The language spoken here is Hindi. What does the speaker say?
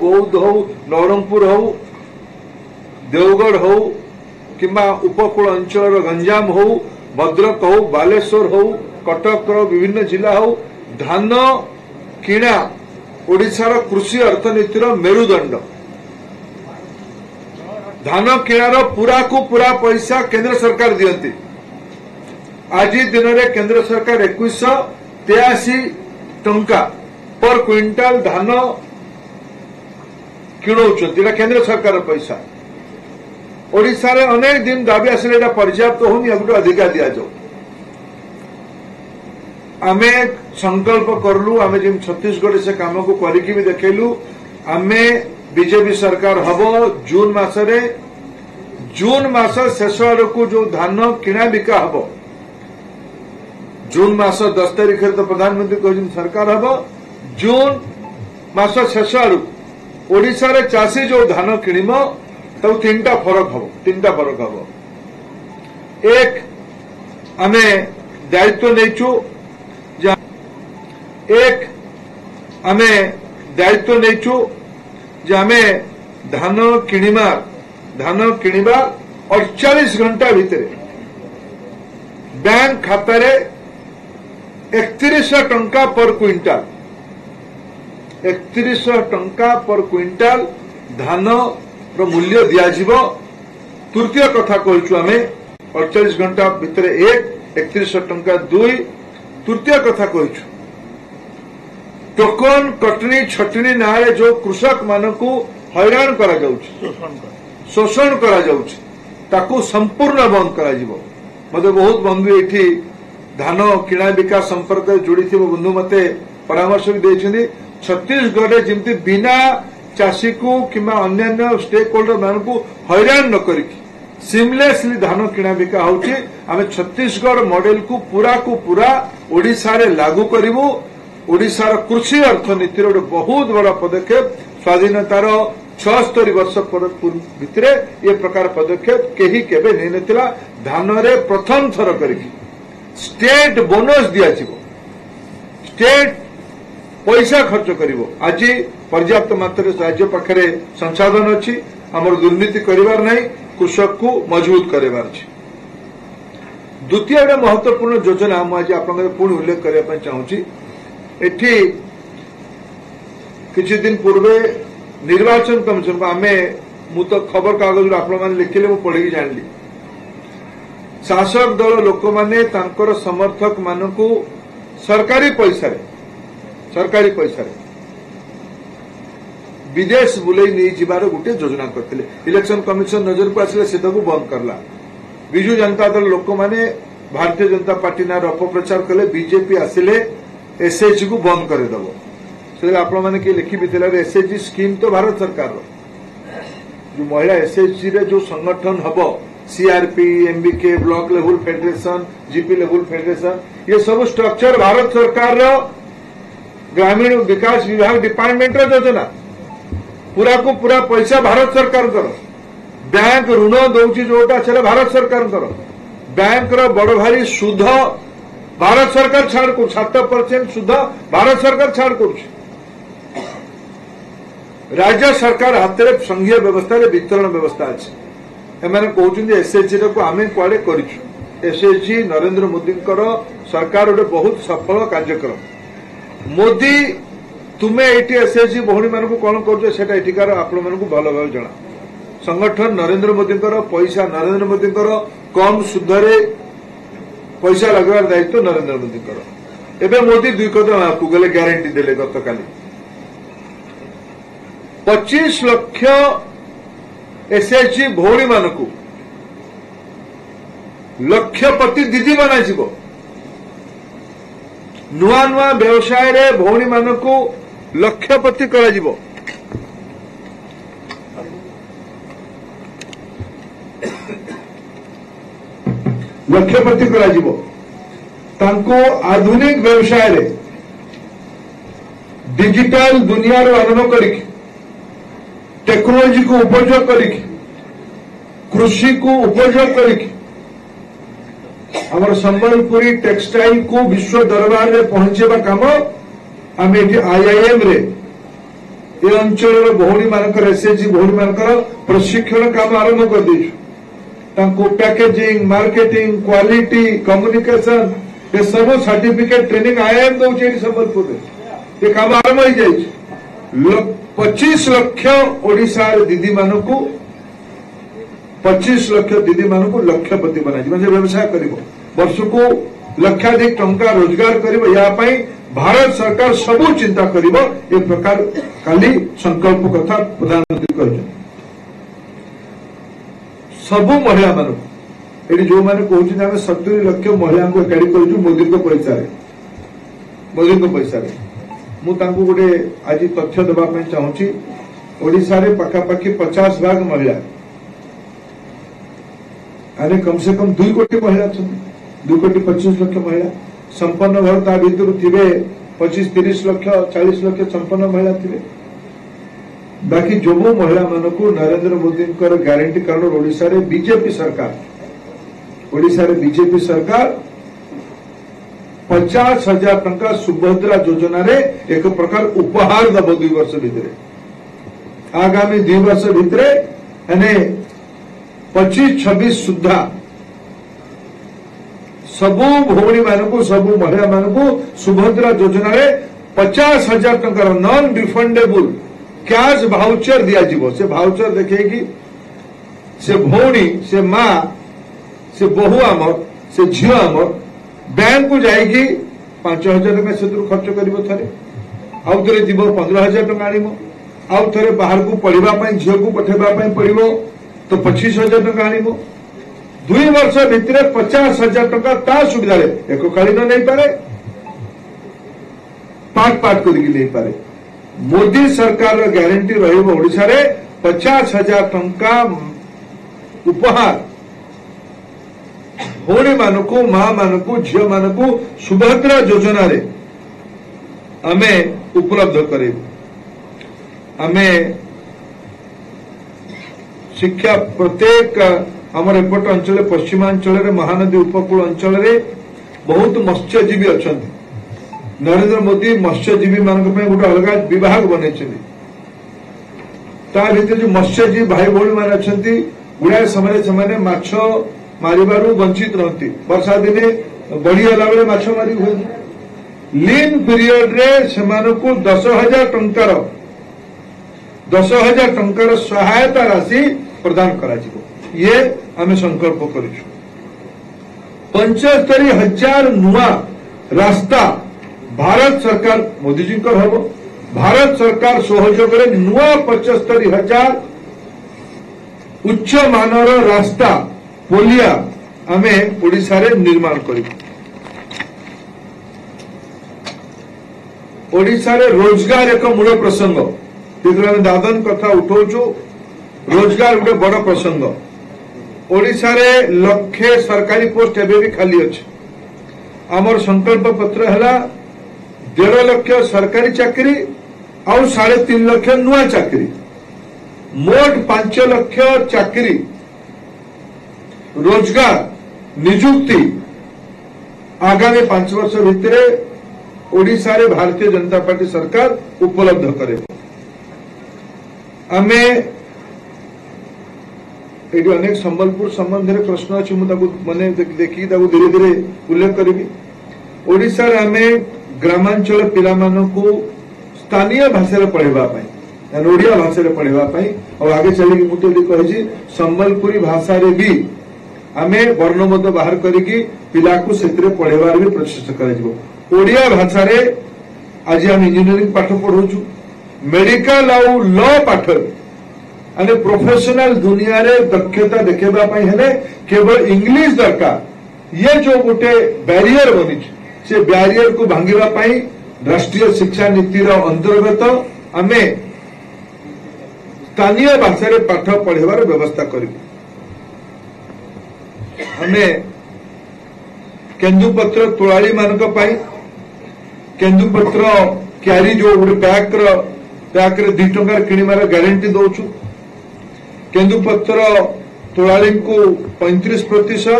बौद्ध हो नवरंगपुर हो देवगढ़ हो किंबा उपकूल अंचल गंजाम हो भद्रक हो बालेश्वर हो कटक विभिन्न जिला हो धान किणा ओडिशार कृषि अर्थनीतिर मेरुदंड धान किणार पूरा को पूरा पैसा केंद्र सरकार दियंती। आज दिन में केंद्र सरकार 2183 टंका पर क्विंटाल धान किणुंट केंद्र सरकार पैसा। ओडिशा रे अनेक दिन दाबी आसिले पर्याप्त होनी अधिकार दि जाऊ। आमे संकल्प करलु आमे जिन छत्तीसगढ़ से काम को करिकी भी देखेलु आमे बीजेपी सरकार हबो जून मासरे जून मास शेष आड़कू जो धान किणा बिका हबो जून मास 10 तारिख तो प्रधानमंत्री कहते सरकार हबो जून मास शेष आड़कू ओडिशा रे चाषी जो धान किणिम तो तीनटा फरक हम एक आमे दायित्व नहींचु एक आमे दायित्व नहींचु जे आमे धान किणिबा 48 घंटा भितर बैंक खाता रे 3100 टंका पर क्विंटाल 3100 टंका पर क्विंटाल धान मूल्य दिज्व। तृतीय कथा कहूँ आम 48 घंटा भितर 3100 टंका 2 तृतीय कथा कहूँ टोकन कटनी छटनी ना जो कृषक मानक हैरान करा शोषण करा संपूर्ण बंद करा मत बहुत बंधु ये धान किणा बिका संपर्क जोड़ी बंधु मत परामर्श भी देते छत्तीसगढ़ जमी बिना चाषी को किंबा अन्य स्टेक होल्डर मान को हैरान न करी सिमलेसली धान किणा बिका होची। आमे छत्तीसगढ़ मॉडल को पूरा ओडिशा रे लागू करिवु। ओडिशार कृषि अर्थनीति गोटे बहुत बड़ा पदक्षेप स्वाधीनतार 76 वर्ष भितर ये प्रकार पदक्षेप कहीं केबे नहीं नथिला। धान रे प्रथम थर करिकी स्टेट बोनस दिया स्टेट पैसा खर्च करिवो। आज पर्याप्त मात्रा राज्य पाखरे संसाधन अच्छी आमर दुर्नीति करिवार नहीं कृषक को मजबूत करिवार अछि। द्वितीय गोटे महत्वपूर्ण योजना मुझे आप पुणी उल्लेख करने चाहूँगी। एठी किछि दिन पूर्वे निर्वाचन कमिशन को आमे मु तो खबर कागज आप लिखिले मु पढ़ी जानली शासक दल लोक माने तांकर समर्थक मानकू सरकारी पैसा विदेश बुलाई नहीं जीवार गोटे योजना करते इलेक्शन कमिशन नजर को आसिले से बंद करला। विजु जनता दल लोक माने भारतीय जनता पार्टी ना अपप्रचार कले बीजेपी आसिले एसएचजी को बंद करदेव से आप लिखी भी एसएचजी स्कीम तो भारत सरकार जो महिला एसएचजी रे जो संगठन हम CRP MBK block level federation GP level federation ये सब स्ट्रक्चर भारत सरकार ग्रामीण विकास विभाग डिपार्टमेंट योजना पूरा को पूरा पैसा भारत सरकार बैंक ऋण दौची जोटा से भारत सरकार बैंक रो बड़ भारी सुध भारत सरकार छाड़ कर 7% सुध भारत सरकार छाड़ कर राज्य सरकार हाथ में संघीय व्यवस्था वितरण व्यवस्था अच्छी एम कहते एसएचजी को आम कुआड़े कर एसएचजी नरेंद्र मोदी सरकार गोटे बहुत सफल कार्यक्रम मोदी तुम्हें ये एसएचजी भौणी मान कौन कर आपण मानक भल भाव जना संगठन नरेंद्र मोदी पैसा नरेंद्र मोदी कम सुधरे पैसा लगवार दायित्व नरेंद्र मोदी एवं मोदी 2 कदम आपको गले ग्यारंटी देले गत काली 25 लाख एसएचजी भौणी मानक लक्षपति दीदी बना नुआ नुआ व्यवसाय रे भौणी मानक लक्षपति करा लक्षपति करा आधुनिक व्यवसाय रे डिजिटल दुनिया रो आरंभ करी टेक्नोलॉजी को उपयोग करी कृषि को उपयोग करी हमर संबलपुरी टेक्सटाइल को विश्व दरबार में पहुंचेबा काम आम आईआईएम रे ए अंचल भौणी मानकर एसएचजी भौणी मानकर प्रशिक्षण काम आरंभ कर देछु पैकेजिंग मार्केटिंग क्वालिटी कम्युनिकेशन ये सब सर्टिफिकेट ट्रेनिंग आईआईएम दौर संबलपुर ये काम आरंभ हो जाए 25 लाख ओडिशा दीदी मान 25 लाख दीदी मान लक्षपति बना व्यवसाय कर वर्ष को लक्षाधिक टंका रोजगार कर भारत सरकार सबू चिंता कर प्रकार काली संकल्प कथा प्रधानमंत्री कहते सबू महिला मान ये जो मैंने कहते 70 लाख महिला को एकाठी कर मोदी पैसा मुझे गोटे आज तथ्य देवाई चाहूँगी ओडिशा रे पखापाखि 50 भाग महिला अरे कम से कम 2 कोटी महिला 2 कोटी 25 लाख महिला संपन्न घर ता भीतर थे 25-30 लाख 40 लाख संपन्न महिला थे बाकी जो महिला मान को नरेंद्र मोदी गारंटी कारण ओडिशा रे बीजेपी सरकार 50,000 टंका सुभद्रा योजना रे एक प्रकार उपहार दब 2 वर्ष भितर आगामी 2 वर्ष भितर 25-26 सुधा सबू भौणी मानू सबू महिला मानू सुभद्रा योजना रे 50,000 टंका नॉन रिफंडेबल कैश भाउचर दिया से भाउचर देखी से भौणी से माँ से बहु आमर से झील आमर बैंक को जाइकी 5,000 टका से खर्च कर थे आउ थे जीव 15,000 टका आउ थे बाहर को पढ़ाई झील को पठेबा पड़ो तो 25,000 टका आण 2 वर्ष भितर 50,000 टका ता सुविधा एककालीन नहीं पारे पार्ट करके नहीं पारे मोदी सरकार ग्यारंटी रोशा रे 50,000 टंका उपहार भौणी मानक माँ मानक झील मानक सुभद्रा योजना रे आमे उपलब्ध करे आमे शिक्षा प्रत्येक आमर एपट अंचल पश्चिमांचल महानदी उपकूल अंचल बहुत मत्स्यजीवी अच्छा नरेंद्र मोदी मत्स्यजीवी मान गोटे अलग विभाग बन जो मत्स्यजीवी भाई भौणी मान अच्छा गुड़ाए समय से माछ मारिबारू वंचित रहती वर्षा दिने बढ़ीगला बेले माछ मारी हुए लीन पीरियड रे सेमानकु 10,000 टंकार सहायता राशि प्रदान करा ये आमे संकल्प करिछु 75,000 नुआ रास्ता भारत सरकार मोदी जी को हबो भारत सरकार सहयोग रे नुआ 75,000 उच्च मानर रास्ता पोलिया आमे ओडिशा रे निर्माण करी ओडिशा रे रोजगार एक मूल प्रसंग दादन कथा उठाऊचु रोजगार गोटे बड़ प्रसंग ओडिशा रे लक्षे सरकारी पोस्ट एबे भी खाली अछि आमर संकल्प पत्र हैला 1.5 लाख सरकारी चाकरी आउ 3.5 लाख नुआ चाकरी मोट 5 लाख चाकरी रोजगार निजुक्ति आगामी 5 वर्ष भितर ओडिशा रे भारतीय जनता पार्टी सरकार उपलब्ध करे आमे ये अनेक संबलपुर संबंध में प्रश्न अच्छी मुझे देखी धीरे धीरे उल्लेख करी ओडिशा रे आमे ग्रामांचल पिला मानकु स्थानीय भाषा पढ़ाई ओडिया भाषा पढ़ाई और आगे चलिए मुझे कही संबलपुरी भाषा रे भी आमे वर्णमत बाहर करिकी पिला को सेतरे पढ़ेबार भी प्रचेष्टा कर ओडिया भाषा रे आज हम इंजीनियरिंग पाठ पढ़ुछु मेडिकल आउ लॉ पाठ अने प्रोफेशनल दुनिया रे दक्षता देखेबा पई हेले केवल इंग्लिश दरकार ये जो गोटे बैरियर बनी से बैरियर को भांगिबा पई राष्ट्रीय शिक्षा नीति रो अंतर्गत आमे स्थानीय भाषा रे पाठ पढ़ेबार व्यवस्था करिबु हमें केन्दुपत्र तोलाड़ी मानक केन्दुपत्र क्यारी जो गोटे पैक रे 2 टंकार किणिमार गारंटी दौचु केन्दुपत्र तोलाड़ी को 35%